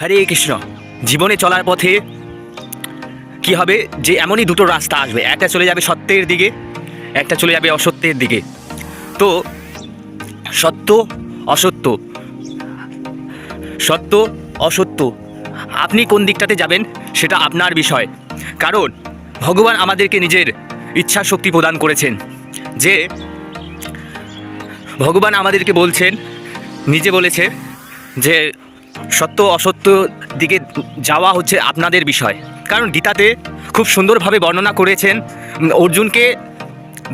হরে কৃষ্ণ। জীবনে চলার পথে কি হবে যে এমনই দুটো রাস্তা আসবে, একটা চলে যাবে সত্যের দিকে, একটা চলে যাবে অসত্যের দিকে। তো সত্য অসত্য, সত্য অসত্য, আপনি কোন দিকটাতে যাবেন সেটা আপনার বিষয়। কারণ ভগবান আমাদেরকে নিজের ইচ্ছা শক্তি প্রদান করেছেন, যে ভগবান আমাদেরকে বলছেন, নিজে বলেছে যে সত্য অসত্য দিকে যাওয়া হচ্ছে আপনাদের বিষয়। কারণ গীতাতে খুব সুন্দরভাবে বর্ণনা করেছেন, অর্জুনকে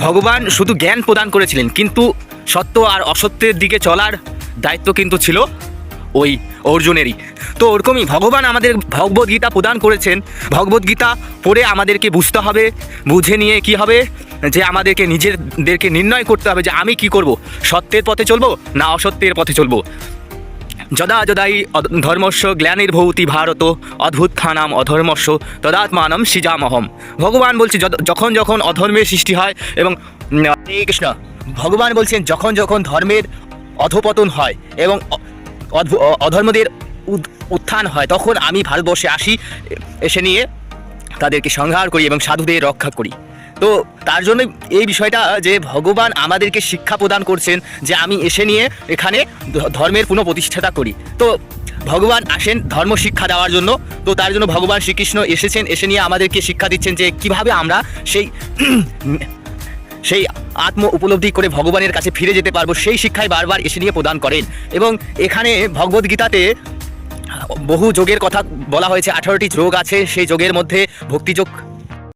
ভগবান শুধু জ্ঞান প্রদান করেছিলেন, কিন্তু সত্য আর অসত্যের দিকে চলার দায়িত্ব কিন্তু ছিল ওই অর্জুনেরই। তো ওরকমই ভগবান আমাদের ভগবদ্গীতা প্রদান করেছেন। ভগবদ্গীতা পড়ে আমাদেরকে বুঝতে হবে, বুঝে নিয়ে কি হবে যে আমাদেরকে নিজেদেরকে নির্ণয় করতে হবে যে আমি কি করব, সত্যের পথে চলবো না অসত্যের পথে চলবো। যদা যদাই ধর্মস্য গ্লানির্ভবতি ভারত অদ্ভুত্থানাম অধর্মস্য তদাত্মানম সৃজামহম। ভগবান বলছে যখন যখন অধর্মের সৃষ্টি হয়, এবং হরে কৃষ্ণ, ভগবান বলছেন যখন যখন ধর্মের অধপতন হয় এবং অধর্মদের উত্থান হয়, তখন আমি ভারতবর্ষে আসি, এসে নিয়ে তাদেরকে সংহার করি এবং সাধুদের রক্ষা করি। তো তার জন্য এই বিষয়টা যে ভগবান আমাদেরকে শিক্ষা প্রদান করছেন যে আমি এসে নিয়ে এখানে ধর্মের পুনঃপ্রতিষ্ঠাতা করি। তো ভগবান আসেন ধর্ম শিক্ষা দেওয়ার জন্য। তো তার জন্য ভগবান শ্রীকৃষ্ণ এসেছেন, এসে নিয়ে আমাদেরকে শিক্ষা দিচ্ছেন যে কিভাবে আমরা সেই আত্ম উপলব্ধি করে ভগবানের কাছে ফিরে যেতে পারবো, সেই শিক্ষাই বারবার এসে নিয়ে প্রদান করেন। এবং এখানে ভগবদ্গীতাতে বহু যোগের কথা বলা হয়েছে, 18টি যোগ আছে। সেই যোগের মধ্যে ভক্তিযোগ